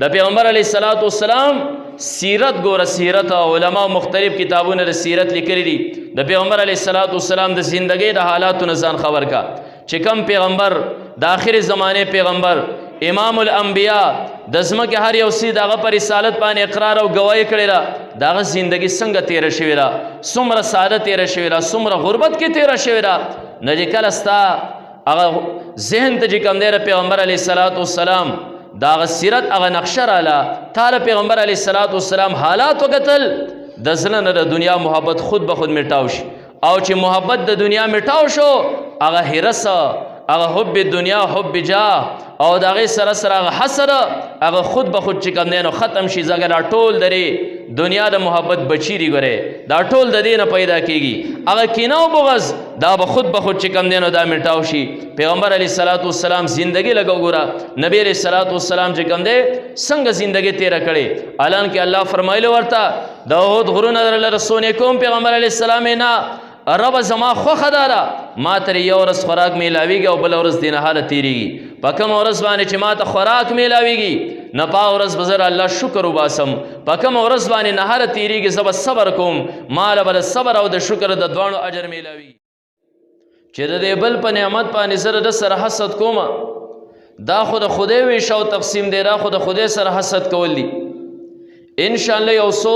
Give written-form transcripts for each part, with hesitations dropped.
د پیغمبر علیه الصلاۃ والسلام سیرت ګوره، سیرت علما مختلف کتابونه د سیرت لیکلي دي. د پیغمبر علیه الصلاۃ والسلام د زندګۍ د حالاتو نه ځان خبر کا چې کم پیغمبر د آخر زمانه پیغمبر امام الانبیاء د ځمکې هر یو څیز د هغه په رسالت باندې اقرار او ګواهي کړې ده، د هغه زندګي څنګه تېره شوې ده، څومره ساده تېره شوې ده، څومره غربت کې تېره شوې ده. نه چې کله ستا هغه ذهن ته چې کوم دی د پیغمبر علیه الصلاۃ والسلام د هغه سیرت هغه نقشه راله، تا د پیغمبر علیه الصلاۃ والسلام حالات وکتل، د زړه نه د دنیا محبت خود به خود میټاو شي. او چې محبت د دنیا میټاو شو، هغه هرس، هغه حب دنیا، حب جاه، او د هغې سره سره هغه حسد، هغه خود به خود چې کوم دی نو ختم شي. ځکه دا ټول درې دنیا د محبت بچی دي، ګورې دا ټول د دې نه پیدا کېږي. هغه کینه او بغض دا به خود چې کوم دی نو دا میټاو شي. پیغمبر علیه الصلاۃ والسلام زندګي لګو ګوره، نبی علیه الصلاۃ والسلام چې کوم دی څنګه زندګي تېره کړې. الان کې الله فرمایلی ورته د احد غرونه درله رسونې کوم. پیغمبر علیه السلام نه رب زما خوښه داره، ما ترې یو ورځ خوراک میلاویږي او بله ورځ دې نهاله تېرېږي. په کومه ورځ باندې چې ما ته خوراک میلاویږي نه په ورځ به زه الله شکر وباسم، په کومه ورځ باندې نهاره تېرېږي زه به صبر کوم، ما له به د صبر او د شکر د دواړو اجر میلاویږي. چې د دې بل په نعمت باندې زه د سره حسد کومه، دا خو د خدای ویش او تقسیم دی، دا خو د خدای سره حسد کول دي. انشاءالله یو څو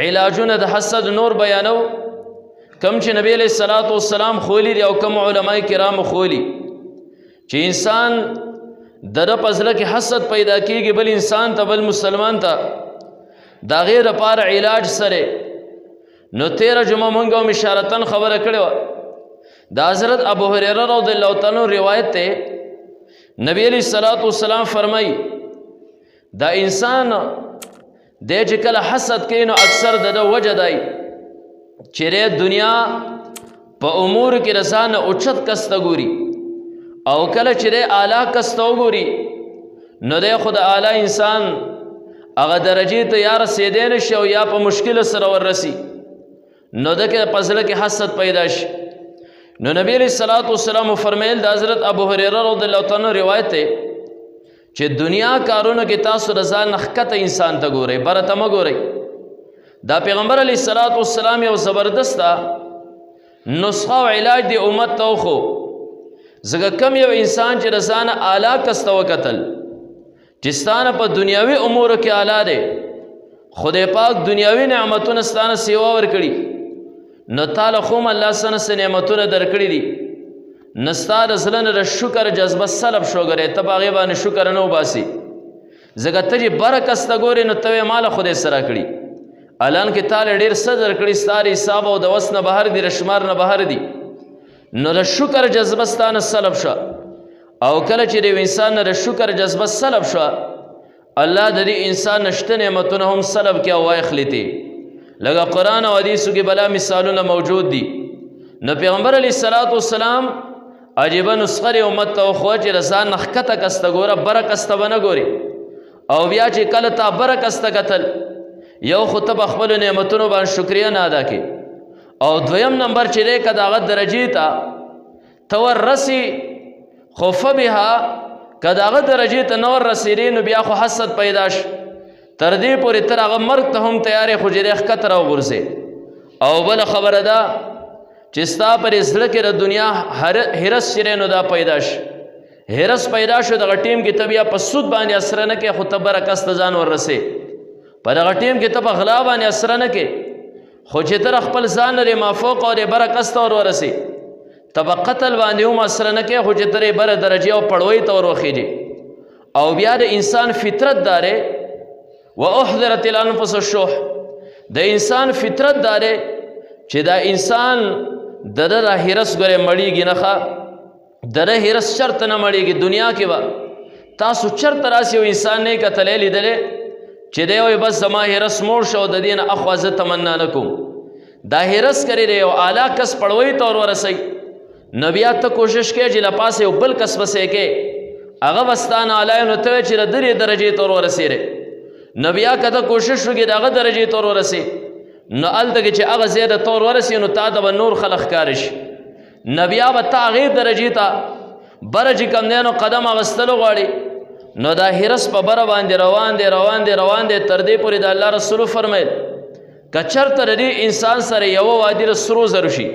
علاجونه د حسد نور بیانو، کم چې نبی علیہ الصلاۃ والسلام خولی دی او کم علماء کرام خولی، چې انسان در په زړه کې حسد پیدا کیږي بل انسان ته، بل مسلمان ته، دا غیر لپاره علاج سره. نو 13 جمعه مونږ هم اشارتن خبره کړې وه، د حضرت ابو هریره رضی الله تعالی روایت ته نبی علیہ الصلاۃ والسلام فرمایي دا انسان د چې کله حسد کوي نو اکثر د وجه دی چې دنیا په امور کې رسان اوچت کس ته ګوري، او کله چې اعلی کس ته وګوري نو دی خو د اعلی انسان هغه درجې ته یا رسېدی نه شي او یا په مشکل سره وررسي، نو د کې په زړه کې حسد پیدا شي. نو نبی علیہ الصلاۃ والسلام فرمیل د حضرت ابو هریره رضی الله تعالی روایت دی چې دنیا کارونو کې تاسو رضا نخکته انسان ته ګورئ، بره ته مه ګورئ. دا پیغمبر علیه الصلاۃ والسلام یو زبردسته نسخه او علاج دی امت ته وخو. ځکه کم یو انسان چې رضا نه اعلی کس ته وکتل چې ستانه په دنیاوي امورو کې اعلی دی، خدای پاک دنیاوي نعمتونه ستانه سیوا ورکړي، نو تعالی خو الله سره نعمتونه درکړي دي، نستا د زړه نه د شکر جذبه سلب شو ګرې ته په هغې باندې شکر نه وباسي. ځکه ته چې بره کس ته ګورې نو ته یې ماله خدای سره کړي، الان کې تعالی ډېر څه درکړي، ستا د حساب او د وس نه بهر دي، د شمار نه بهر دي، نو د شکر جذبه ستا نه سلب شوه. او کله چې د یو انسان نه د شکر جذبه سلب شوه، الله د دې انسان نه شته نعمتونه هم سلب کړي او واخلي ترې. لکه قرآن او حدیثو کې بلا مثالونه موجود دي. نو پیغمبر علیه الصلاۃ والسلام عجیبه نسخه یې امت ته وښوه چې رضا نښکته کس ته ګوره، بره کس ته به نه ګورې. او بیا چې کله تا بره کس ته کتل، یو خو ته به خپلو نعمتونو باندې شکریه نه ادا کړې، او دویم نمبر چې دی که د هغه درجې ته ته وررسې، خو فبها که د هغه درجې ته نه وررسېدې نو بیا خو حسد پیدا شي، تر دې پورې تر هغه مرګ ته هم تیارې خو چې دی ښکته راوغورځې. او بله خبره ده چې ستا پر زړه کې د دنیا حرس چې دی نو دا پیدا شي، حرس پیدا شو دغه ټیم کې ته بیا په سود باندې اسره نه کې، خو ته بره کس ته ځان وررسې. په دغه ټیم کې ته په غلا باندې اسره نه کې، خو چې ته خپل ځان لرې مافوق او د بره کس ته ورورسې. ته په قتل باندې هم اسره نه کې، خو چې ته بره درجې او پړوۍ ته وروخېږې. او بیا د انسان فطرت دا دی واحضرت الانفس الشح، د انسان فطرت دا دی چې دا انسان د ده حرس ګورې مړېږي نه ښه، د ده حرس چرته نه مړېږي. دنیا کې به تاسو چرته راسي یو انسان نه یې کتلی لیدلی چې دی وایي بس زما حرس موړ شو، د دې نه اخوا زه تمنا نه کوم. دا حرس کړی دی یو اعلی کس پړوۍ ته ورورسئ، نو بیا ته کوشش کوې چې له پاسه یو بل کس پسې کې هغه به ستا نه اعلی نو ته وایې چې د درې درجې ته ورورسېدی. نو بیا که ته کوشش وکړې د هغه درجې ته ورورسې، نو هلته کې چې هغه ځای د ته ورورسې نو تا ته به نور خلک ښکاره شي، نو بیا به ته هغې درجې ته بره چې کوم دی نو قدم اخیستلو غواړې، نو دا هرس په بره باندې روان دی تر دې پورې د الله رسول فرمایل که چېرته د دې انسان سره یوه وادي د سرو زرو شي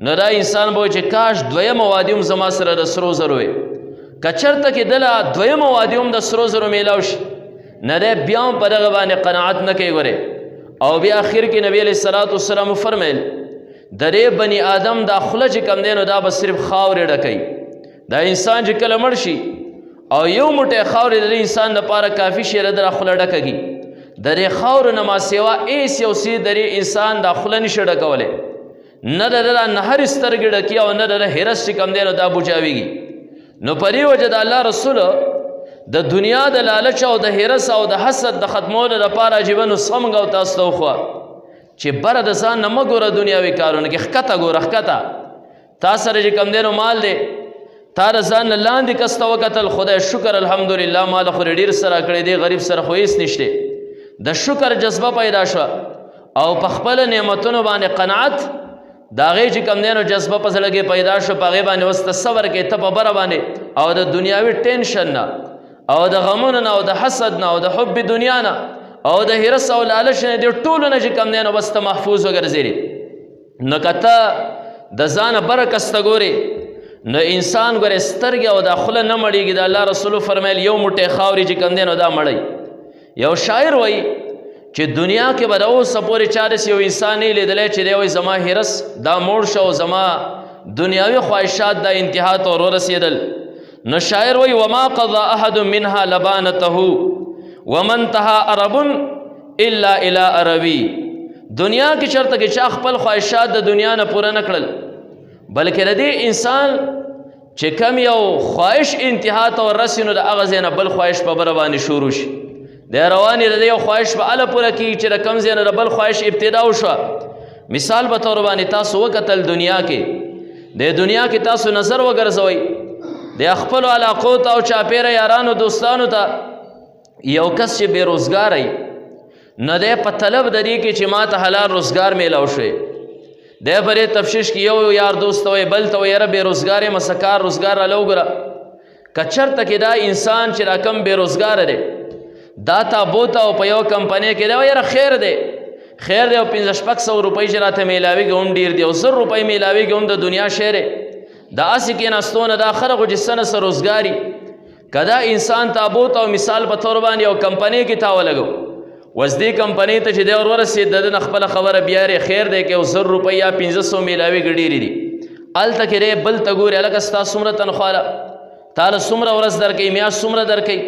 نو دا انسان به چې کاش دویمه وادي هم زما سره د سرو زرو وي که چېرته کې دله دویمه وادي هم د سرو زرو میلاو شي نه دی بیا هم په دغه باندې قناعت نه کوي ګورې او بیا اخر کې نبی علیه الصلاة والسلام وفرمیل د دې بني آدم دا خوله چې کم دی نو دا به صرف خاورې ډکوي دا انسان چې کله مړ شي او یو موټی خاورې د دې انسان دپاره کافي شي د ده خوله ډکه کي د دې خاورو نه ما سوا هېڅ یو څیز د دې انسان دا خوله نشي ډکولی نه د ده دا نهر سترګې ډکي او نه د ده هرس چې کم دی نو دا بوجاویږي نو په دې وجه د الله رسول د دنیا د لالچ او د هرس او د حسد د ختمولو لپاره عجیبه نسخه موږ او تاسو ته وښوه چې بره د ځان نه مه ګوره دنیاوي کارونه کې ښکته ګوره ښکته تا سره چې کم دی نو مال دی تا د ځان نه لاندې کس ته وکتل خدای شکر الحمدلله مال خو ډېر سره کړی دی غریب سره خو هېڅ نشته د شکر جذبه پیدا شوه او په خپله نعمتونو باندې قناعت د هغې چې کم دی نو جذبه په زړه کې پیدا شو په هغې باندې اوس ته صبر کوې ته په بره باندې او د دنیاوي ټینشن نه او د غمونو نه او د حسد نه او د حب دنیا نه او د هرس او لالچ نه دې ټولو نه چې کم دی نو بس ته محفوظ وګرځېدې نو که ته د ځانه بره کس ته ګورې نو انسان ګورې سترګې او دا خوله نه مړېږي د الله رسولو فرمیل یو موټی خاورې چې کم دی نو دا مړی یو شاعر وایي چې دنیا کې به د اوسه پورې چا داسې یو انسان نه لیدلی چې دی وایي زما هرس دا موړ شو او زما دنیاوي خواهشات دا انتها ته ورسېدل نو شاعر وایي وما قضى احد منها لبانته ومن انتهى عرب الا الى عربي دنیا کې چېرته کې چا خپل خواهشات د دنیا نه پوره نه کړل بلکې د دې انسان چې کم یو خواهش انتها ته ورسي نو د هغه ځای نه بل خواهش په بره باندې شروع شي دی روان یې د دې یو خواهش به هله پوره کېږي چې د کم ځای نه د بل خواهش ابتدا وشوه مثال په طور باندې تاسو وکتل دنیا کې د دنیا کې تاسو نظر وګرځوئ د خپلو علاقو ته او چاپېره یارانو دوستانو ته یو کس چې بېروزګاری نه دی په طلب د دې کې چې ما ته حلال روزګار میلاو شوی دی په دې تفتیش کې یو یار دوست ته وایي بل ته وایي یاره بېروزګار یم څه کار روزګار راله وګوره که چېرته کې دا انسان چې را کم بېروزګاره دی دا تابوته او په یو کمپنۍ کې دی وایي یاره خیر دی خیر دی او 500-600 روپۍ چې راته میلاویږي هم ډېر دی او 100 روپۍ میلاویږي هم د دنیا شعر دا هسې کېناستو نه دا خره خو چې څه نه څه روزګاري که دا انسان تابوت او مثال په طور باندې یو کمپنۍ کې تا ولګو اوس دې کمپنۍ ته چې دی ور ورسېد د ده نه خپله خبره بیا خیر دی که 100 روپۍ یا 500 میلاویږي ډېرې دي هلته کې دی بل ته ګورې هلکه ستا څومره تنخوا ده تا له څومره ورځ درکوي میاشت څومره درکوي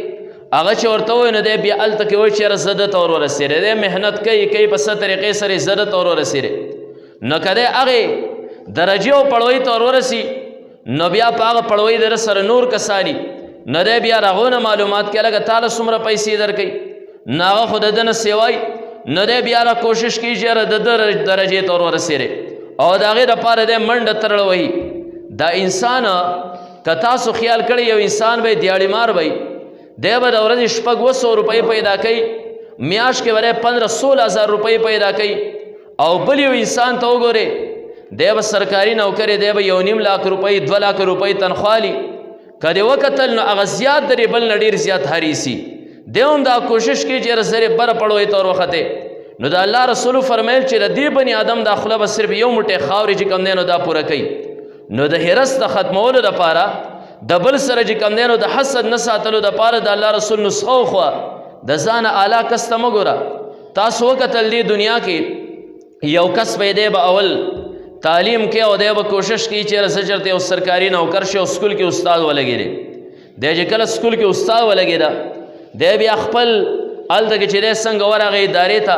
هغه چې ورته وایي نو دی بیا هلته کې وایي چې یاره زه ده ته ور ورسېدی دی محنت کوي په څه طریقې سره زه ده ته ور ورسېدی نو که دی هغې درجې او پړوۍ ته ور ورسي نو بیا په هغه پړوۍ د ده سره نور کساني نه دی بیا د هغو نه معلومات کوي لکه تا له څومره پیسې درکوي نه هغه خو د ده نه سیوای نه دی بیا را کوشش کوي چې یاره د ده درجې ته ور ورسېدی او د هغې دپاره دی منډه ترړه وهي دا انسان که تاسو خیال کړی یو انسان به دیاړي مار وی دی به د ورځې 600 روپۍ پیدا کوي میاشت کې به دی 15-16 روپۍ پیدا کوي او بل یو انسان ته وګورئ دی به سرکاري نوکر دی به 1.5 لاک روپۍ 2 لاک روپۍ تنخوا لي که دې وکتل نو هغه زیات د دې بل نه ډېر زیات هریسي دی هم دا کوشش کوي چې یاره زرې بره پړوۍ ته ور وختې نو د الله رسولو فرمیل چې د دې بني آدم دا خوله به صرف یو موټی خاورې چې کم دی نو دا پوره کوي نو د هرس د ختمولو دپاره د بل سره چې کم دی نو د حسد نه ساتلو دپاره د الله رسول نسخه وښوه د ځانه اعلی کس ته مه ګوره تاسو وکتل دې دنیا کې یو کس به دی به اول تعلیم کې او دی به کوشش کوي چې یاره زه چېرته یو سرکاري نوکر شي او سکول کې استاد ولګېدی دی چې کله سکول کې استاد ولګېده دی بیا خپل هلته کې چې دی څنګه ورغی ادارې ته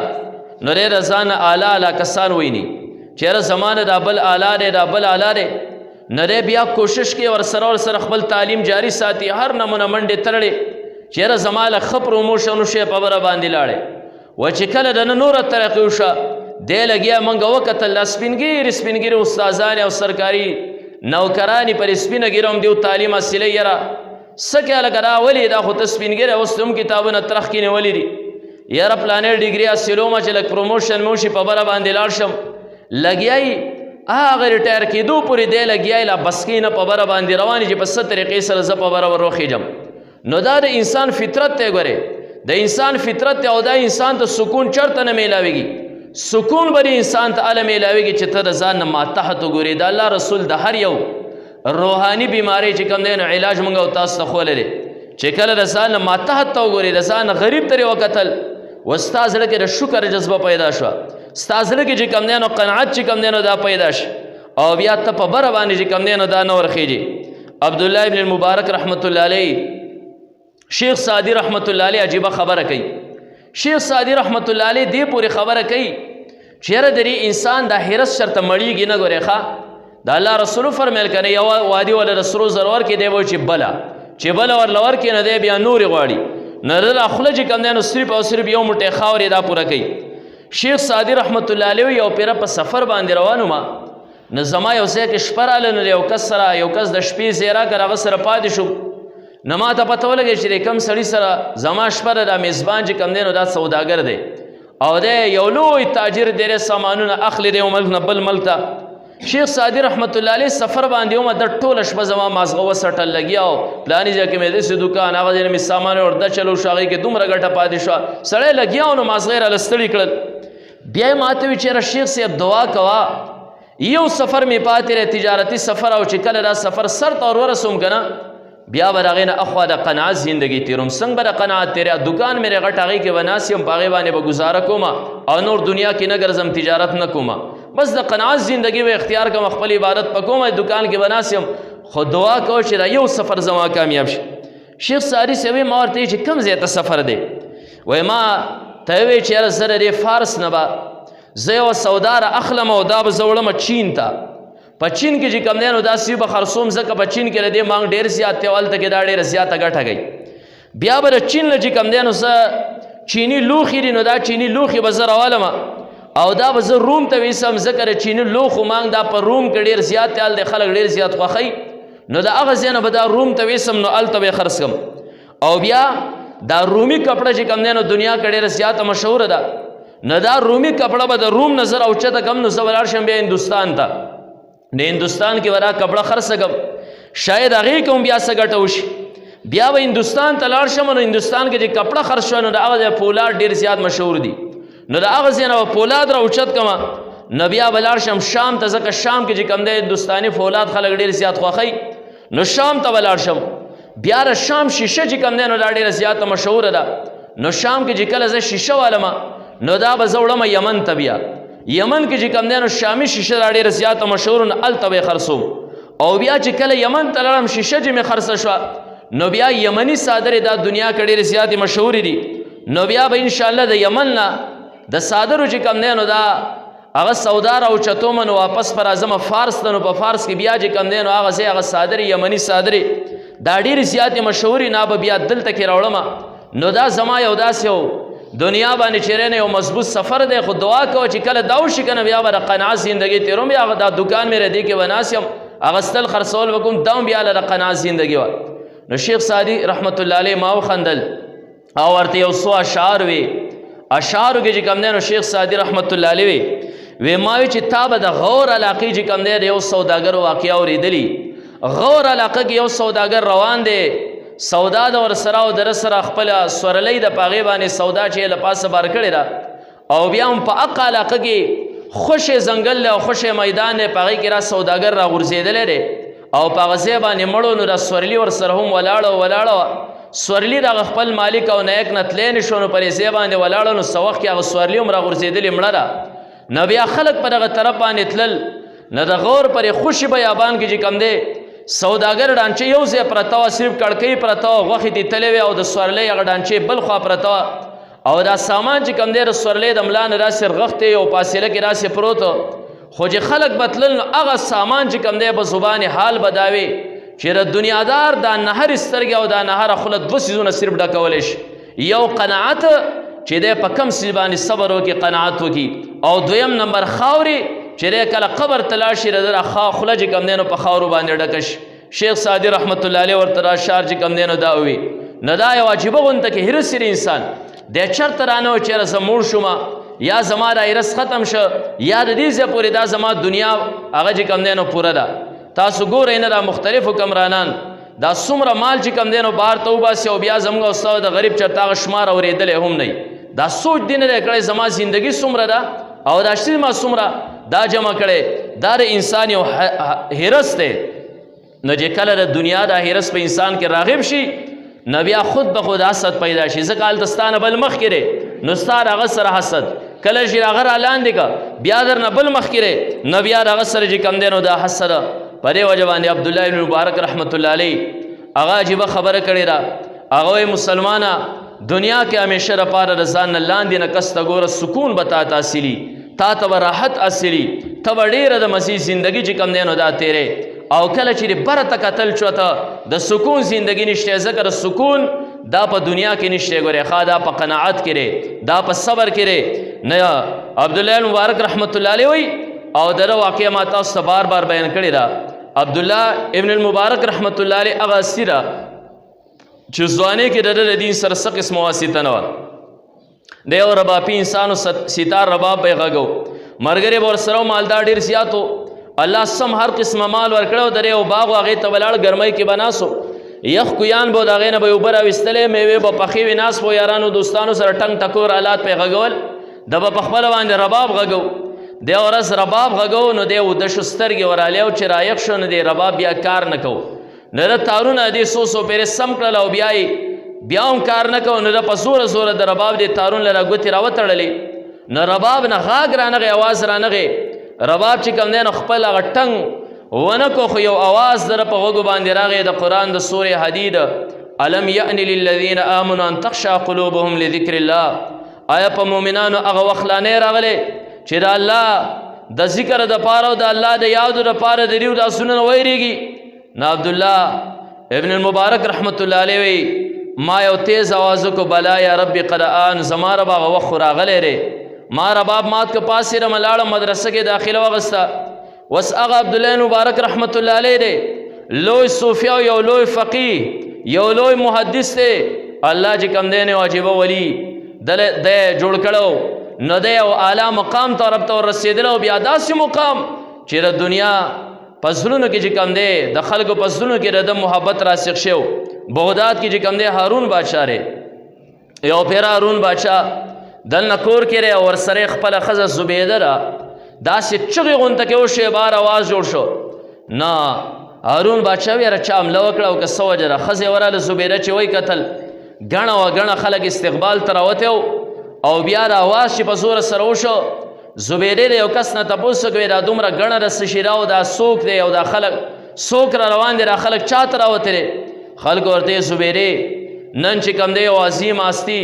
نو دی د ځانه اعلی کسان ویني چې یاره زما نه دا بل اعلی دی دا بل اعلی دی نه دی بیا کوشش کوي ورسره خپل تعلیم جاری ساتي هر نمونه منډې ترړې چې یاره زما له ښه پروموشن وشی په بره باندې لاړې و چې کله د نه نوره ترقي وشه دی لګیا موږ وکتل دا سپین ګیري استادان او سرکاري نوکرانې پر سپینه ګیره هم دیو تعلیم حاصلی یاره څه کې هلکه دا ولې دا خو ته سپین ګیری اوس هم کتابونه ترخ کې نیولي دي یاره پلانې ډیګري حاصلومه چې لږ پروموشن مې وشي په بره باندې لاړ شم لګیایي هغه ریټایر کېدو پورې دی لګیایي لا بس کې نه په بره باندې روانې چې په څه طریقې سره زه په بره ور وخېږم نو دا د انسان فطرت ته ګورې د انسان فطرت ته او دا انسان ته سکون چرته نه میلاویږي سکون به انسان ته اله میلاویږي چې ته د ځان نه ماتحت وګورې د الله رسول د هر یو روحاني بیماری چې کوم دی نو علاج مونږ او تاسو ته ښوولی دی چې کله د ځان نه ماتحت ته وګورې د ځان نه غریب ترې وکتل و ستا زړه کې د شکر جذبه پیدا شوه ستا زړه کې چې کوم دی نو قناعت چې کوم دی نو دا پیدا شي او بیا ته په بره باندې چې کوم دی نو دا نه ورخیږي عبدالله ابن المبارک رحمت الله علیه شیخ سعدی رحمت الله علیه عجیبه خبره کوي شیخ سعدی رحمت الله علیه دې پورې خبره کوي چې یاره د انسان د حرص شرطه مړیږي نه ګورې ښه د الله رسولو فرمیل کنه یو وادي ولا د سرو زر ورکې دی به چې بله ورله ورکې نه دی بیا نورې غواړي نه د خوله چې کوم دی نو صرف او صرف یو موټی خاورې دا پوره کوي شیخ سعدي رحمت الله علیه یو پیره په سفر باندې روان وم نو زما یو ځای کې شپه راغله نو یو کس د شپې ځای راکړ هغه سره پاتې شوم نو ما ته پته ولګی چې د کوم سړي سره زما شپه ده دا میزبان چې کوم دی نو دا سوداګر دی او دی یو لوی تاجر ډېرې سامانونه اخلي دی یو ملک نه بل ملک ته شیخ سعدي رحمت الله علیه سفر باندې ومه د ټوله شپه زما مازغه وسټل لګیا او پلاني ځای کې مې داسې دوکان هغه ځای نه مې سامان ورده چلو شو هغې کې دومره ګټه پاتې شوه سړی لګیا و نو مازغه یې راله ستړي کړل بیا یې ماته وي چېره شیخ صاحب دعا کوه یو سفر مې پاتې دی تجارتي سفر او چې کله دا سفر سر ته ور ورسوم که نه بیا به د هغې نه اخوا د قناعت زندګي تېروم څنګه به د قناعت تېریا دوکان مې غټ هغې کې به ناست یم په هغې باندې به ګزاره کومه او نور دنیا کې نه ګرځم تجارت نه کومه بس د قناعت زندگی به اختیار کوم خپل عبادت پکوم دکان کې بناسم خو دعا کو چې دا یو سفر زما کامیاب شي شیخ سعدي صاحب ما ورته چې کم ځای ته سفر دی وای ما ته وی چې یاره زه د فارس نه به زه یوه سودا رااخلم او دا به زه وړمه چین ته په چین کې چې کوم دی نو دا سوي به خرڅوم ځکه په چین کې د دې مانګ ډېر زیات دی او هلته کې دا ډېره زیاته ګټه کوي بیا به د چین نه چې کوم دی نو زه چیني لوښي دي نو دا چیني لوښي به زه راولمه او دا به زه روم ته ویسم ځکه د چیني لوښو مانګ دا په روم کې ډېر زیات دی هلته خلک ډېر زیات خوښوي نو د هغه ځای نه به دا روم ته ویسم نو هلته به یې خرڅ کړم او بیا دا رومي کپړه چې کوم دی نو دنیا کې ډېره زیاته مشهوره ده نو دا رومي کپړه به د روم نه زه راوچته کړم نو زه به لاړ شم بیا هندوستان ته د هندوستان کې به دا کپړه خرڅه کړم شاید هغې کې هم بیا څه ګټه وشي بیا به هندوستان ته لاړ شم نو هندوستان کې چې کپړه خرڅ شوه نو د هغه ځای پولاد ډېر زیات مشهور دي نو د هغه ځای نه به پولاد راوچت کړمه نو بیا به لاړ شم شام ته ځکه شام کې چې کوم دی هندوستاني فولاد خلک ډېر زیات خوښوي نو شام ته به لاړ شم بیا د شام شیشه چې کوم دی نو دا ډېره زیاته مشهوره ده نو شام کې چې کله زه شیشه والمه نو دا به زه وړمه یمن ته بیا یمن کې چې کوم دی نو شامي شیشه دا ډېره زیاته مشهوره نو هلته به یې خرڅوم او بیا چې کله یمن ته لاړم شیشه چې مې خرڅه شوه نو بیا یمني صادرې دا دنیا کې ډېرې زیاتې مشهورې دي نو بیا به انشاءالله د یمن نه د صادرو چې کوم دی نو دا هغه سودا راوچتومه نو واپس به راځمه فارس ته نو په فارس کې بیا چې کوم دی نو هغه ځای هغه صادرې یمني صادرې دا ډېرې زیاتې مشهورې نه به بیا دلته کې راوړمه نو دا زما یو داسې یو دنیا باندې چیرې نه یو مضبوط سفر دی خو دعا کوه چې کله دا وشي که نه بیا به د قناعت زندګي تېروم بیا دا دکان مې ردې کې به ناست یم اغستل خرڅول به کوم دا هم بیا له د قناعت زندګي وه نو شیخ سعدي رحمت الله علیه ما وخندل او ورته یو څو اشعار وي اشعارو کې چې کوم دی نو شیخ سعدي رحمت الله علیه وی ما وی چې تا به د غور علاقې چې کوم دی د یو سوداګر واقعه اورېدلي غور علاقه کې یو سوداګر روان دی سودا د ورسره او در سره خپله سورلۍ د په هغې باندې سودا چې یې له پاسه بار کړې ده او بیا هم په هغه علاقه کې خوشې ځنګل دی او خوشې میدان دی په هغې کې را سوداګر را غورځېدلی دی او په هغه ځای باندې مړو نو د سورلي ورسره هم ولاړه وه سورلي دغه خپل مالک او نیک نه تلی نه شو نو پر یې ځای باندې ولاړه نو څه وخت کې هغه سورلي هم را غورځېدلې مړه ده نو بیا خلک په دغه طرف باندې تلل نو د غور پر یې خوشي بیابان کې چې کوم دی سوداګر ډانچې یو ځای پرته وه صرف کړکۍ پرته وه غوښې دې تلې وې او د سورلۍ هغه ډانچې بل خوا پرته وه او دا سامان چې کوم دی د سورلۍ د ملا نه داسې رغښتې او فاصله کې داسې پروت خو چې خلک به تلل نو هغه سامان چې کوم دی په زبان حال به دا وي چې د دنیادار دا نهر سترګې او دا نهر خوله دوه څیزونه صرف ډکولی شي یو قناعت چې دی په کم څیز باندې صبر وکړي قناعت وکړي او دویم نمبر خاورې چې دی کله قبر ته لاړ شي د خوله چې کوم دی نو په خاورو باندې ډکه شي شیخ سعدي رحمت الله علیه ورته دا اشعار چې کوم دی نو دا ووي نو دا یو عجیبه غونته کې حرص انسان دی چېرته رانه و چېرې زه موړ شومه یا زما دا حرص ختم شه یا د دې ځای پورې دا زما دنیا هغه چې کوم دی نو پوره ده تاسو ګورئ نه دا مختلف حکمرانان دا څومره مال چې کم دی نو بهر ته وباسي او بیا زموږ او ستاسو د غریب چېرته هغه شمار اورېدلی هم نه دا سوچ دی نه دی کړی زما زندګي څومره ده او دا شتې ما څومره دا جمع کړی دا د انسان یو حرس دی نو چې کله د دنیا دا حرس په انسان کې راغب شي نو بیا خود به خود حسد پیدا شي ځکه هلته ستا نه بل مخکې دی نو ستا د هغه سره حسد کله چې هغه را لاندې که بیا در نه بل مخکې دی نو بیا د هغه سره چې کم دی نو دا حسد په دې وجه باندې عبدالله بن مبارک رحمت الله علیه هغه عجیبه خبره کړې ده هغه وایي مسلمانه دنیا کې همیشه دپاره د ځان نه لاندې نه کس ته ګوره سکون به تا ته حاصلي تا ته به راحت حاصلي ته به ډېره د مسیح زندګي چې کم دی نو دا تیرې او کله چې د بره ته کتل چوته د سکون زندګي نشته ځکه د سکون دا په دنیا کې نشته ګورې ښه دا په قناعت کې دی دا په صبر کې دی نه عبدالله مبارک رحمت الله علیه وایي او دغه واقعه ما تاسو ته بار بار بیان کړې ده عبدالله ابن المبارک رحمت الله علیه هغه سیره چې ځوانۍ کې د دین سره څه قسمه واسطه نه وه د یو ربابي انسانو ستار رباب به یې غږو ملګری به ورسره مالدار ډېر زیات و الله سم هر قسمه مال ورکړی و د یو باغ و هغې ته ولاړ ګرمۍ کې به ناست و یخ کویان به د هغې نه به یې اوبه راویستلې میوې به پخې وې ناست و یارانو دوستانو سره ټنګ ټکور آلات به یې غږول ده به په خپله باندې رباب غږو دی ورځ رباب غږو نو دی وده شو سترګې ورالې او چې رایق شو نو دی رباب بیا کار نه کوو نو د تارونه دې څو پیرې سم کړل او بیا هم کار نه کوو نو د په زوره زوره د رباب دې تارون له راګوتې راوتړلې نو رباب نه غاږ رانغی اواز رانغی رباب چې کوم دی نو خپل هغه ټنګ ونه کو خو یو اواز در په غوږو باندې راغی د قرآن د سورې حدید الم یأن للذین آمنوا ان تخشع قلوبهم لذکر الله آیا په مؤمنانو هغه وخت لا نه راغلی چې د الله د ذکر دپاره او د الله د یادو دپاره د دیو دا سنن ویریږي نو عبدالله ابن المبارک رحمت الله علیه وی ما یو تیز آواز کو بلا یا رب قد آن زما رب هغه وخت راغلی دی ما رباب مات که پاسې رم لاړم مدرسه کې داخله وغسته وس هغه عبدالله مبارک رحمت الله علیه دی لوی صوفیا او یو لوی فقیه یو لوی محدث دی الله چې کوم دی نه عجیبه ولی د جوړ کړو نو دی او اعلی مقام ته رب ته ورسېدلی او بیا داسې مقام چې د دنیا په زړونو کې چې کوم دی د خلکو په زړونو کې د محبت راسخ شو بغداد کې چې کوم دی هارون بادشاه دی یو پیر هارون بادشاه دلنه کور کې دی او ورسره خپله ښځه زبیده ده داسې چغې غونته کې وشوې بار اواز جوړ شو نه هارون بادشاه وی یاره چا حمله وکړه او که څه وجه ده ښځې ورغله زبیده چې وایي کتل ګڼه وګڼه خلک استقبال ته راوتی او بیا د اواز چې په زوره سره وشو زبیدې د یو کس نه تپوس کوي دا دومره ګڼه د څه شي راو دا څوک دی او دا خلک څوک را روان دی دا خلک چا ته راوتلی خلکو ورته زبیدې نن چې کوم دی یو عظیم هستي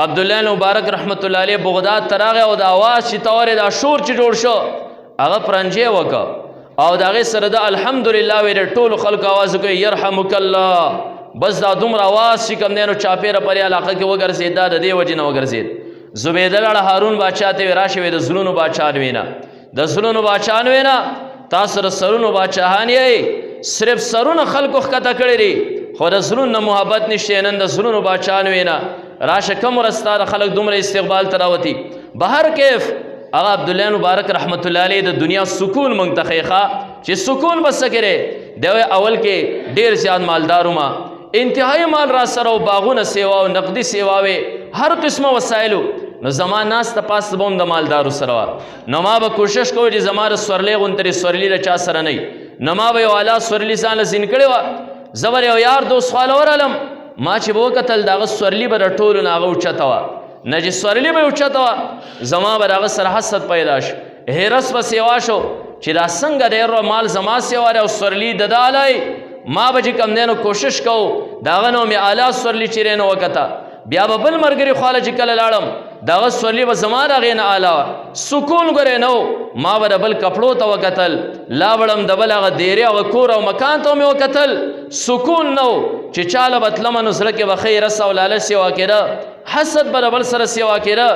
عبدالله مبارک رحمت الله علیه بغداد ته راغی او د اواز چې ته اورې دا شور چې جوړ شو هغه پرنجې وکړه او د هغې سره د الحمدلله وی د ټولو خلکو اواز وکړي یرحمک الله بس دا دومره اواز چې کوم دی نو چاپېره پرې علاقه کې وګرځېد دا د دې وجې نه وګرځېد زبیده لاړه هارون بادشاه ته وی راشي وی د زړونو بادشاه وینا د زړونو بادشاه وینا تاسو د سرونو بادشاهان یې صرف سرونه خلکو ښکته کړي دي خو د زړونو نه محبت نشته نن د زړونو بادشاهان وینا راشه کم ورستا د خلک دومره استقبال ته راوتي بهر کیف هغه عبدالله مبارک رحمت الله علیه د دنیا سکون مونږ ته ښیښه چې سکون به څه کړی دی اول کې ډېر زیات مالدار وم انتهایی مال را سره او باغونه سیوا او نقدي سیواوې هر قسمه وسایلو نو زما ناسته پاسته به هم د مالدارو سره وه نو ما به کوشش کوی چې زما د سورلۍ غوندې سورلي د چا سره نه نو ما به یو اعلی سورلي ځان له زین کړې وه زه به یو یار دوست خواله ورغلم ما چې به وکتل د هغه سورلي به د ټولو نه هغه اوچته وه نه چې سورلي به یې اوچته وه زما به د هغه سره حسد پیدا شو حرس به سیوا شو چې دا څنګه ډېر مال زما سیوا دی او سورلي د ده الی ما به چې کوم دی نو کوشش کوو د هغه نه مې اعلی سورلي چیرې نه وکته بیا به بل ملګري خواله چې کله لاړم د هغه سورلي به زما د هغې نه اعلی وه سکون ګورې نه و ما به د بل کپړو ته وکتل لاوړم د بل هغه دیرې هغه کور او مکان ته مې وکتل سکون نه و چې چاله به تلمه نو زړه کې به ښه رس او لالچ سیوا کېده حسد به د بل سره سیوا کېده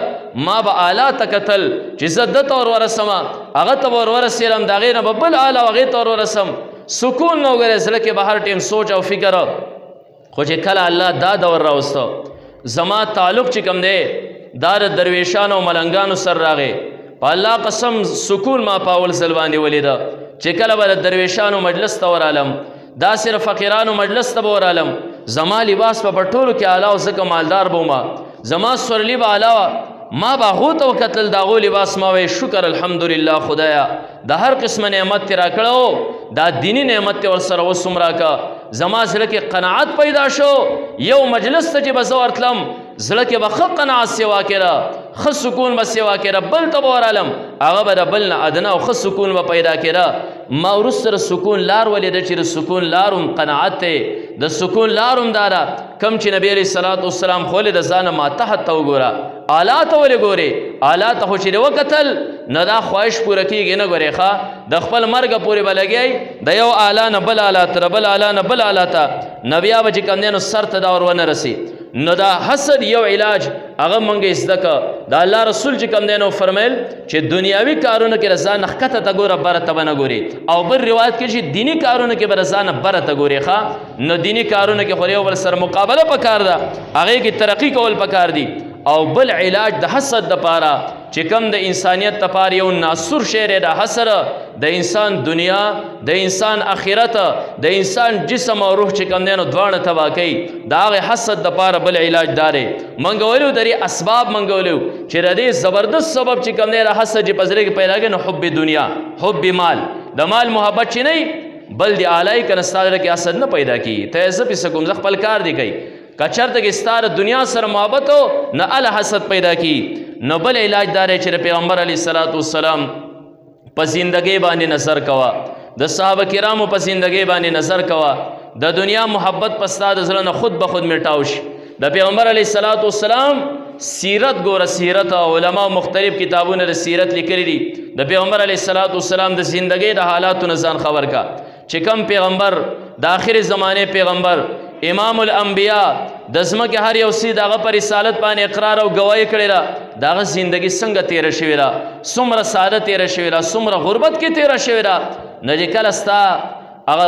ما به اعلی ته کتل چې زه ده ته ور ورسمه هغه ته به ور ورسېږم د هغې نه به بل اعلی هغې ته ور ورسم سکون نه وګورې زړه کې به هر ټیم سوچ او فکر خو چې کله الله دا دور راوسته زما تعلق چې کوم دی دا د درویشانو او ملنګانو سره راغی په الله قسم سکون ما په اول ځل باندې ولیده چې کله به د درویشانو مجلس ته ورالم دا صرف فقیرانو مجلس ته به ورالم زما لباس په ټولو کې اعلی او ځکه مالدار به وم زما سورلی به اعلی ما به هغو ته وکتل د هغو لباس ما وی شکر الحمدلله خدایا د هر قسمه نعمت تې راکړی دا دیني نعمت تې ورسره اوس هم راکړه زما زړه کې قناعت پیدا شو یو مجلس ته چې به زه ورتلم زړه کې به ښه قناعت سیوا کېده ښه سکون به سیوا کېده بل ته به ورالم هغه به د بل نه ادنه او ښه سکون به پیدا کېده ما وروسته د سکون لار ولیده چې د سکون لار هم قناعت دی د سکون لار هم دا ده کم چې نبی علیه الصلاة والسلام خو ولې د ځانه ما تحت ته وګوره اعلی ته ولې ګورې اعلی ته خو چې دې وکتل نه دا خواهش پوره کېږي نه ګورې ښه د خپل مرګه پورې به لګیایي د یو اعلی نه بل اعلی ته د بل اعلی نه بل اعلی ته نه بیا به چې کوم دی نو سر ته دا ور ونه رسي نو دا حسد یو علاج هغه مونږ زده که د الله رسول چې کوم دی نو فرمیل چې دنیاوي کارونه کې رضا نه ښکته ته ګوره بره ته به نه ګورې او بل روایت کې چې دیني کارونه کې به رضا نه بره ته ګورې ښه نو دیني کارونه کې خو یو بل سره مقابله پکار ده هغې کې ترقي کول پکار دي او بل علاج د حسد دپاره چې کوم د انسانیت دپاره یو ناسور شی دی د حسد د انسان دنیا د انسان آخرت د انسان جسم او روح چې کوم دی نو دواړه تباه کوي د هغې حسد دپاره بل علاج دا دی موږ ویلو د دې اسباب موږ ویلو چې د دې زبردست سبب چې کوم دی د حسد چې په زړه کې پیدا کېږي نو حب دنیا حب مال د مال محبت چې نه بل د اعلی که نه ستا زړه کې حسد نه پیدا کېږي ته زه پسې کوم زه خپل کار دی کوي که چېرته کې ستا د دنیا سره محبت و نه اله حسد پیدا کېږي نو بل علاج دا دی چې د پیغمبر علیه الصلاة والسلام په زندګۍ باندې نظر کوه د صحابه کرامو په زندګۍ باندې نظر کوه د دنیا محبت په ستا د زړه نه خود به خود میټاو شي د پیغمبر علیه الصلاة والسلام سیرت ګوره سیرت علما مختلف کتابونه د سیرت لیکلي دي د پیغمبر علیه الصلاة والسلام د زندګۍ د حالاتو نه ځان خبر کا چې کم پیغمبر د آخر زمانه پیغمبر امام الانبیاء د ځمکې هر یو سی د هغه په رسالت باندې اقرار او ګواهي کړې ده د هغه زندګي څنګه تېره شوې ده څومره ساده تېره شوې ده څومره غربت کې تېره شوې ده نه چې کله ستا هغه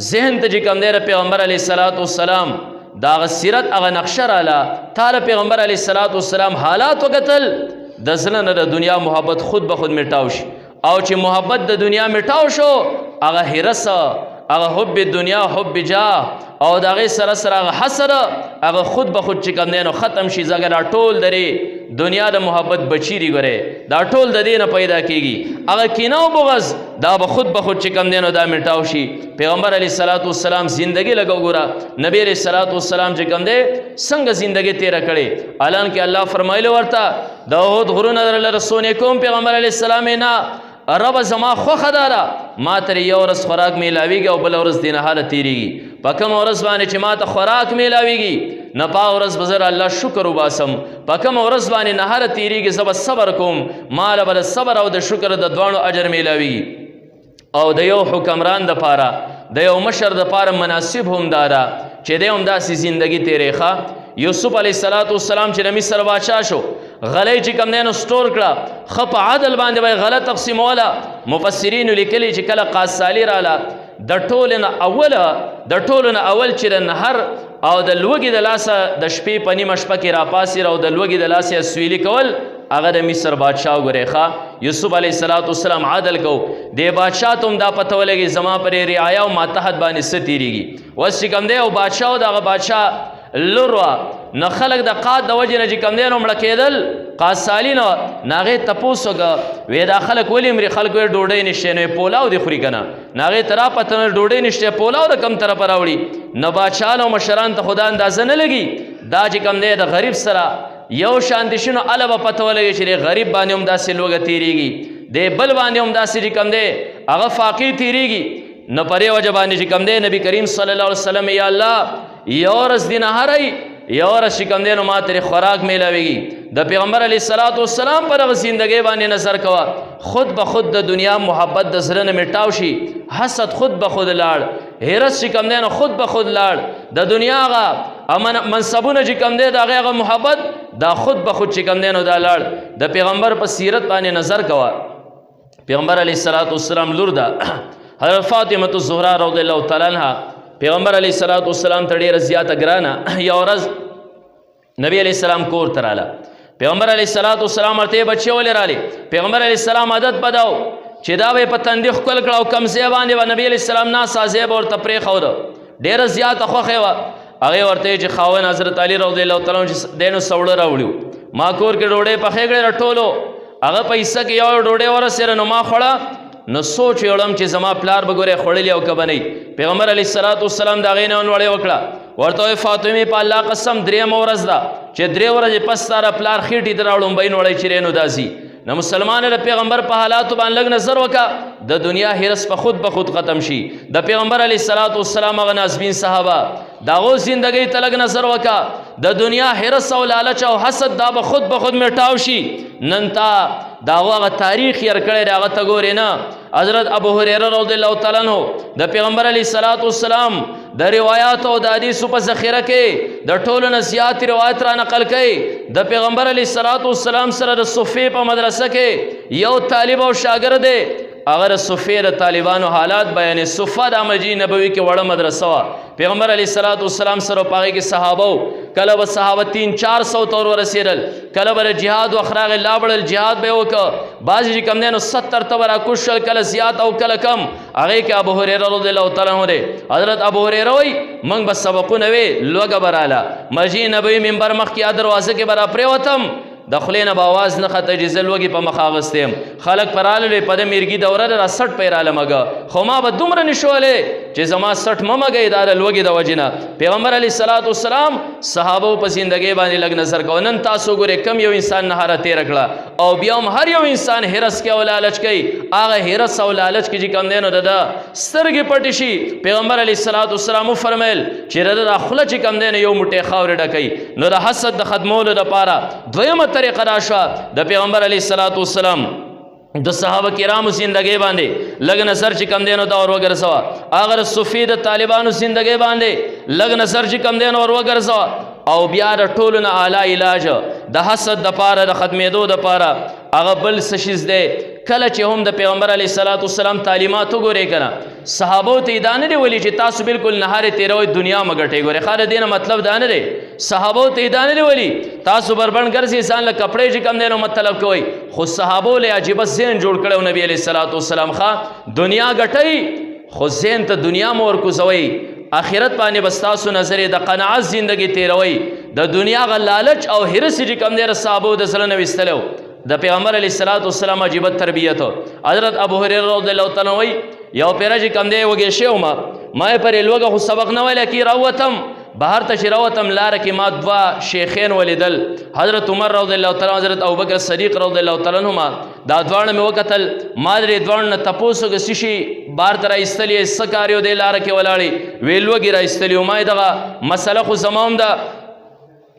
ذهن ته چې کوم دی د پیغمبر علیه الصلاة والسلام د هغه سیرت هغه نقشه راله تا د پیغمبر علیه الصلاة والسلام حالات وکتل د زړه نه د دنیا محبت خود به خود میټاو شي او چې محبت د دنیا میټاو شو هغه هرس هغه حب دنیا حب جاه او د هغې سره سره هغه حسد هغه خود به خود چې کوم دی نو ختم شي ځکه دا ټول د دنیا د محبت بچی دی ګورې دا ټول د دې نه پیدا کېږي هغه کینه او بغض دا به خود چې کوم دی نو دا میټاو شي پیغمبر علیه الصلاة والسلام زندګي لګو ګوره نبی علیه الصلاة والسلام چې کوم دی څنګه زندګي تېره کړې الان کې الله فرمایلی ورته د احد غرونه درله رسونې کوم پیغمبر علیه السلام نه رب زما خوښه داره ما ترې یو ورځ خوراک میلاویږي او بله ورځ دې نهاله تېرېږي په کومه ورځ باندې چې ما ته خوراک میلاویږي نه په ورځ به زه الله شکر وباسم په کومه ورځ باندې نهاله تېرېږي زه به صبر کوم ما له به د صبر او د شکر د دواړو اجر میلاویږي او د یو حکمران دپاره د یو مشر دپاره مناسب هم دا ده چې دی هم داسې زندګي تېرې ښه یوسف علیه الصلاة والسلام چې د مصر باچا شو غلی چې کوم دی نو سټور کړه ښه په عدل باندې به یې غله تقسیموله مفسرینو لیکلي چې کله قاصالي راله د ټولو نه اول چې د نهر او د لوږې د لاسه د شپې په نیمه شپه کې راپاڅېد او د لوږې د لاسه یې سویلي کول هغه د مصر بادشاه وګورئ ښه یوسف علیه الصلاة والسلام عدل کو دې بادشاه ته هم دا پته ولګي زما پرې رعایا او ماتحت باندې څه تېرېږي اوس چې کوم دی او بادشاه او دغه بادشاه لور وه نه خلک د قات د وجې نه چې کوم دی نو مړه کېدل قاصالي نه نه هغې تپوس وکړه وی دا خلک ولې مري خلک ویل ډوډۍ نشته نو یې پولاو دې خوري که نه نه هغې ته را پته نه ډوډۍ نشته پولاو د کوم طرفه راوړي نه بادشاهان او مشران ته خو دا اندازه نه لګي دا چې کوم دی د غریب سره یو شانتي شي نو هله به پته ولګي چې د غریب باندې هم داسې لوږه تېرېږي د بل باندې هم داسې چې کوم دی هغه فاقیر تېرېږي نو په دې وجه باندې چې کوم دی نبي کریم صلی الله علیه وسلم یا الله یو ورځ دې نهاری یو ورځ چې کوم دی نو ما ترې خوراک میلاویږي د پیغمبر علیه الصلاة والسلام پر هغه زندګۍ باندې نظر کوه خود به خود د دنیا محبت د زړه نه میټاو شي حسد خود به خود لاړ هرس چې کوم دی نو خود به خود لاړ د دنیا هغه منصبونه چې کوم دی د هغې هغه محبت دا خود به خود چې کوم دی نو دا لاړ د پیغمبر په سیرت باندې نظر کوه پیغمبر علیه الصلاة والسلام لور ده حضرت فاطمة الزهرا رضی الله تعالی عنها پیغمبر علیه الصلاة والسلام ته ډېره زیاته ګرانه یو ورځ نبی علیه السلام کور ته راله پیغمبر علیه الصلاة والسلام ورته بچې ولې رالې پیغمبر علیه السلام عادت بداو چې دا به په تندې ښکل کړه او کم ځای باندې به نبي علیه السلام ناسته ځای به ورته پرېښوده ډېره زیاته خوښه وه هغې ورته چې خاوند حضرت علی رضی الله تعالی عنه چې دی نو سوړه راوړي ما کور کې ډوډۍ پخې کړې راټولو هغه په حصه کې یو ډوډۍ ورسېده نو ما خوړه نو سوچ وړم چې زما پلار به ګورې خوړلي او که به نه پیغمبر علیه السلام د هغې نه ونوړې وکړه ورته وایي فاطمې په الله قسم درېیمه ورځ ده چې 3 ورځې پس ستا پلار خېټې ته راوړم به یې نوړی چې نو دا ځي نو مسلمان د پیغمبر په حالاتو باندې لږ نظر وکړه د دنیا حرص په خود ختم شي د پیغمبر علیه السلام هغه نازبین صحابه د هغو زندګۍ ته لږ نظر وکړه د دنیا حرص او لالچ او حسد دا به خود میټاو شي نن تا د هغه تاریخ یې کړی دی هغه ته ګورې نه حضرت ابو هریره رضی الله تعالی عنه د پیغمبر علیه السلام د روایات او د حدیثو په ذخیره کې د ټولو نه زیات روایت را نقل کوي د پیغمبر علیه السلام سره د صفې په مدرسه کې یو طالب او شاګرد دی هغه د صفې د طالبانو حالات بیانې صفه د مسجد نبوي کې وړه مدرسه وه پیغمبر علیه السلام سره په هغې کې صحابه کله به صحابه 300-400 ته ورسېدل کله به د جهاد وخت راغی لا بړل جهاد به یې وکړه بعضې چې کوم دی نو 70 ته به راکوز شول کله زیات او کله کم هغې کې ابو هریره رضی الله تعالی عنه دی حضرت ابو هریره وایي موږ به سبقونه وې لوږه به راله مسجد نبوي منبر مخکې دروازه کې به راپرېوتم د خولې نه به آواز نه خته چې زه لوږې په مخ اغوستی یم خلک په راغلل په د میرګي دوره ده را سټ پې راله مګه خو ما به دومره نه شولی چې زما سټ مه مګئ دا د لوږې د وجې نه پیغمبر علیه السلام صحابو په زندګۍ باندې لږ نظر کوه نن تاسو ګورئ کم یو انسان نهاره تېره کړه او بیا هم هر یو انسان حرس کوي او لالچ کوي هغه حرس او لالچ کې چې کوم دی نو د ده سترګې پټې شي پیغمبر علیه السلام وفرمیل چې د ده خوله چې کوم دی نو یو موټی خاورې ډکوي نو د حسد د ختمولو دپاره دویمه طریقه دا شوه د پیغمبر علیه السلام د صحابه کرامو زندګۍ باندې لږ نظر چې کم دی نو دا ور وګرځوه هغه د صفې د طالبانو زندګۍ باندې لږ نظر چې کم دی نو ور وګرځوه او بیا د ټولو نه اعلی علاج د حسد دپاره د ختمېدو دپاره هغه بل څه شیز دی کله چې هم د پیغمبر علیه السلام تعلیمات وګورئ که نه صحابو ته یې دا نه دی ویلي چې تاسو بالکل نهارې تېروئ دنیا مه ګټئ ګورئ ښه د دې نه مطلب دا نه دی صحابو ته یې دا نه دی ویلي تاسو بربند ګرځئ ځان له کپړې چې کم دی نو مطلب کوئ خو صحابو له عجیبه ذهن جوړ کړی و نبي علیه السلام ښه دنیا ګټئ خو ذهن ته دنیا مه ورکوزوئ آخرت باندې بس تاسو نظر د قناعت زندګي تیروئ د دنیا غ لالچ او حرص چې کم دی د صحابو د زړه نه ویستلی و د پیغمبر علیه السلام عجیبه تربیت حضرت ابو هریره رضی الله تعالی وایي یو پیره چې کم دی وږی شوی وم ما یې پرې لوږه خو سبق نه ویلی کې راووتم بهر ته چې راوتم لاره کې ما 2 شیخین ولیدل حضرت عمر رضی الله تعالی حضرت ابوبکر صدیق رضی الله تعالی عنهما دا دواړه مې وکتل ما درې دواړو نه تپوس وکړه څه شي بار ته راایستلي یې څه کار یو دی لاره کې ولاړې ویې لوږې راایستلي و ما یې دغه مسله خو زما هم ده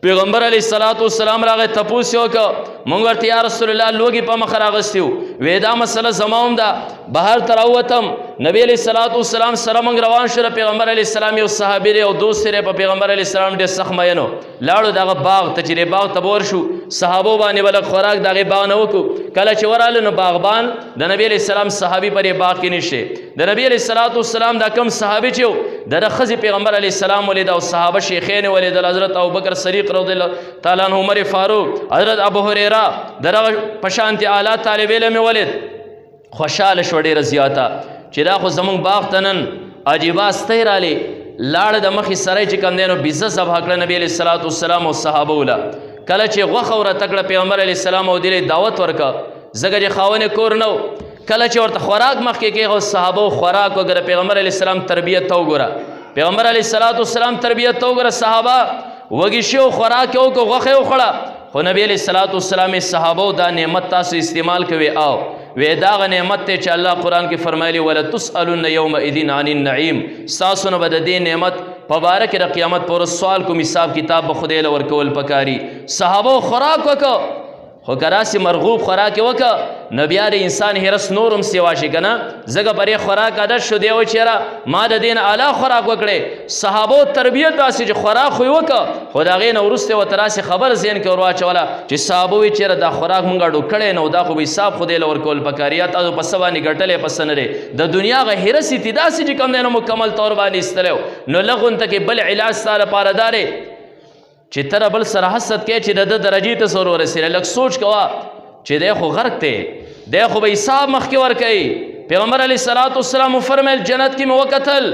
پیغمبر علیه السلام راغی تپوس یې وکړه مونږ ورته یا رسول الله لوږې په مخه راغستي وو وی دا مسله زما هم ده بهر ته راووتم نبی علیه السلام سره مونږ روان شو پیغمبر علیه السلام یو صحابي دی او دوست دی په پیغمبر علیه السلام ډېر سخت مین و لاړو دغه باغ ته چې باغ ته به ورشو صحابو باندې به لږ خوراک د هغې باغ نه وکړو کله چې ورغله نو باغبان د نبی علیه السلام صحابي پر یې باغ کې نشته د نبی علیه السلام دا کم صحابي چې و د ده ښځې پیغمبر علیه السلام ولید او صحابه شیخین ولیدل حضرت ابوبکر صدیق رضی الله تعالی عنه عمر فاروق حضرت ابو هریره دغه په شانتې اعلی طالب علم یې ولید خوشحاله شوه ډېره زیاته چې دا خو زمونږ باغ ته نن عجیبه استی رالې لاړه د مخې سری چې کوم دی نو بیزه ذبح کړه نبي علیه السلام او صحابه وله کله چې غوښه ورته کړه پیغمبر علیه السلام او دې دعوت ورکړه ځکه چې خاوند یې کور نه و کله چې ورته خوراک مخکې کېږه صحابو خوراک وګوره پیغمبر علیه السلام تربیت ته وګوره پیغمبر علیه السلام تربیت ته وګوره صحابه وږي شي او خوراک یې وکړه غوښه یې وخوړه خو نبی علیه السلام صحابو دا نعمت تاسو استعمال کوي او وی داغه نعمت ته چې الله قرآن کې فرمایلی ولتسألن یومئذ عن النعیم ستاسو نه به د دې نعمت په باره کې د قیامت په ورځ سوال کوم حساب کتاب به خدای له ورکول پکاري صحابو خوراک وکړه خو که راسې مرغوب خوراک یې وکړه نو بیا د انسان حرص نور هم سیوا شي که نه ځکه پر یې خوراک عادت شو دی وایي چې یاره ما د دې نه اعلی خوراک وکړې صحابو تربیت داسې چې خوراک خو یې وکړه خو د هغې نه وروسته یې ورته راسې خبر ذهن کې ور واچوله چې صحابه وایي چې یاره دا خوراک مونږ اډو کړی نه و دا خو به حساب خدای له ورکول پکار یا تاسو په څه باندې ګټلی په څه نه دی د دنیا هغه حرص یې تي داسې چې کوم دی نو مکمل طور باندې ایستلی نو لږ غونته کې بل علاج ستا لپاره دا دی چې ته بل سره حسد کوې چې د ده درجې ته سر ورسېږي لږ سوچ کوه چې دی خو غرق دی دی خو به حساب مخکې ورکوي. پیغمبر علیه الصلاة والسلام وفرمیل جنت کې مې وکتل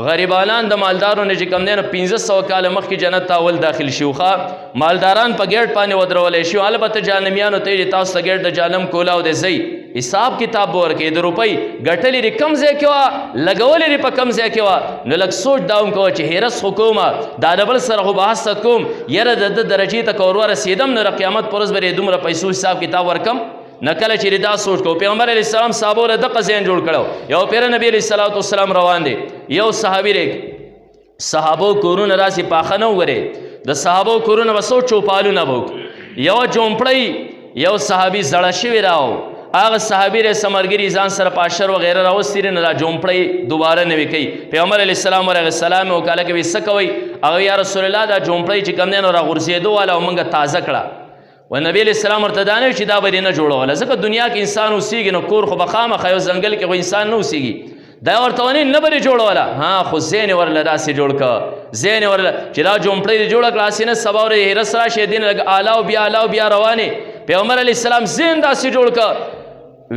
غریبانان د مالدارو نه چې کوم دی نو 1500 کاله مخکې جنت ته اول داخل شي ښه مالداران په ګیټ باندې ودرولی شي البته جهنمیانو ته یې تاسو ته ګیټ د جهنم کولاو دی ځئ حساب کتاب به ورکوي د روپۍ ګټلې دې کم ځای کې وه لګولې دې په کم ځای کې وه نو لږ سوچ دا هم کوه چې هیرس خو کومه دا د بل سره خو به حسد کوم یاره د ده درجې ته که ور ورسېدم نو د قیامت په ورځ به یې دومره پیسو حساب کتاب ورکم نه کله چې دا سوچ کو. پیغمبر علیه السلام صحابو له دغه ذهن جوړ کړو. یو پیر نبی علیه الصلاة والسلام روان دی یو صحابي دی صحابو کورونه راسي پاخه نه وګورئ د صحابو کورونه به څو چوپالونه به یوه جومپړۍ یو صحابي زړه شوي راو هغه صحابي دی سمرګري ځان سره پاشر وغیره راوستي نه دا جومپړۍ دوباره نوي کوي. پیغمبر علیه السلام ورغه سلام وکاله کوي څه کوئ هغه یا رسول الله دا جومپړۍ چې کوم دی نو راغورځېدو واله او موږ تازه کړه و نبی علیه السلام ورته دا نه وي چې دا به دې نه جوړوله ځکه دنیا کې انسان اوسېږي نو کور خو به خامخا یو ځنګل کې خو انسان نه اوسېږي دا ورته ونی نه به دې جوړوله ها خو ځین یې ورله داسې جوړ کړه ځین یې ورله چې دا جومپړۍ دې جوړه کړه هسې نه سبا ورې هرس راشي دې نه لږ اعلی او بیا روانې پیغمبر علیه السلام ځین داسې جوړ کړه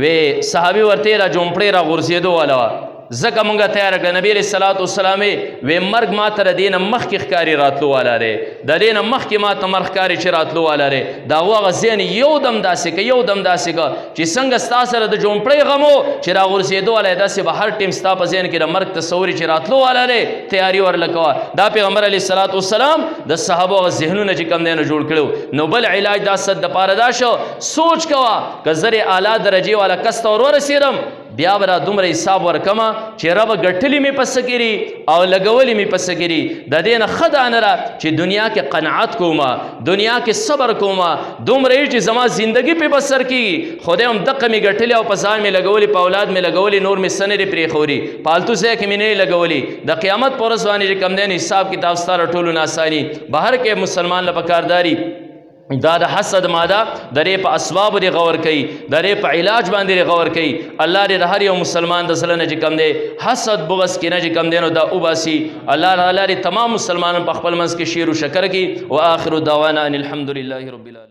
وی صحابي ورته دا جومپړۍ راغورځېدو واله وه ځکه مونږه تیاره کړه نبی علیه الصلاة والسلام وی مرګ ما ته د دې نه مخکې ښکاري راتلو والا دی د دې نه مخکې ما ته مرګ ښکاري چې راتلو والا دی د هغو هغه ذهن یو دم داسې که یو دم داسې که چې څنګه ستا سره د جومپړۍ غم و چې راغورځېدو والا داسې به هر ټیم ستا په ذهن کې د مرګ تصور چې راتلو والا دی تیاري ورله کوه. دا پیغمبر علیه الصلاة والسلام د صحابو هغه ذهنونه چې کوم دی نو جوړ کړي نو بل علاج دا صد دپاره دا شو سوچ کوه که زر اعلی درجې والا کس ته ور ورسېدم بیا به را دومره حساب ورکمه چې ربه ګټلي مې په څه کړي او لګولي مې په څه کړي د دې نه ښه دا نه ده چې دنیا کې قناعت کومه دنیا کې صبر کومه دومره یې چې زما زندګي پې بسر کېږي خدای هم دقه مې ګټلي او په ځان مې لګولي په اولاد مې لګولي نور مې څه نه دي پرېښوري پالتو ځای کې مې نه لګولي د قیامت په ورځ باندې چې کوم دی حساب کتاب ستا له ټولو نه اساني بهر کې مسلمان له پکارداري دا د حسد ماده د دې په اسبابو دې غور کوي د دې په علاج باندې دې غور کوي. الله دې د هر یو مسلمان د زړه نه چې کوم دی حسد بغض کې نه چې کوم دی نو دا وباسي. الله تعالی دې تمام مسلمانان په خپل منځ کې شیر و شکر کړي. و آخر دعوانا ان الحمد لله رب العالمین.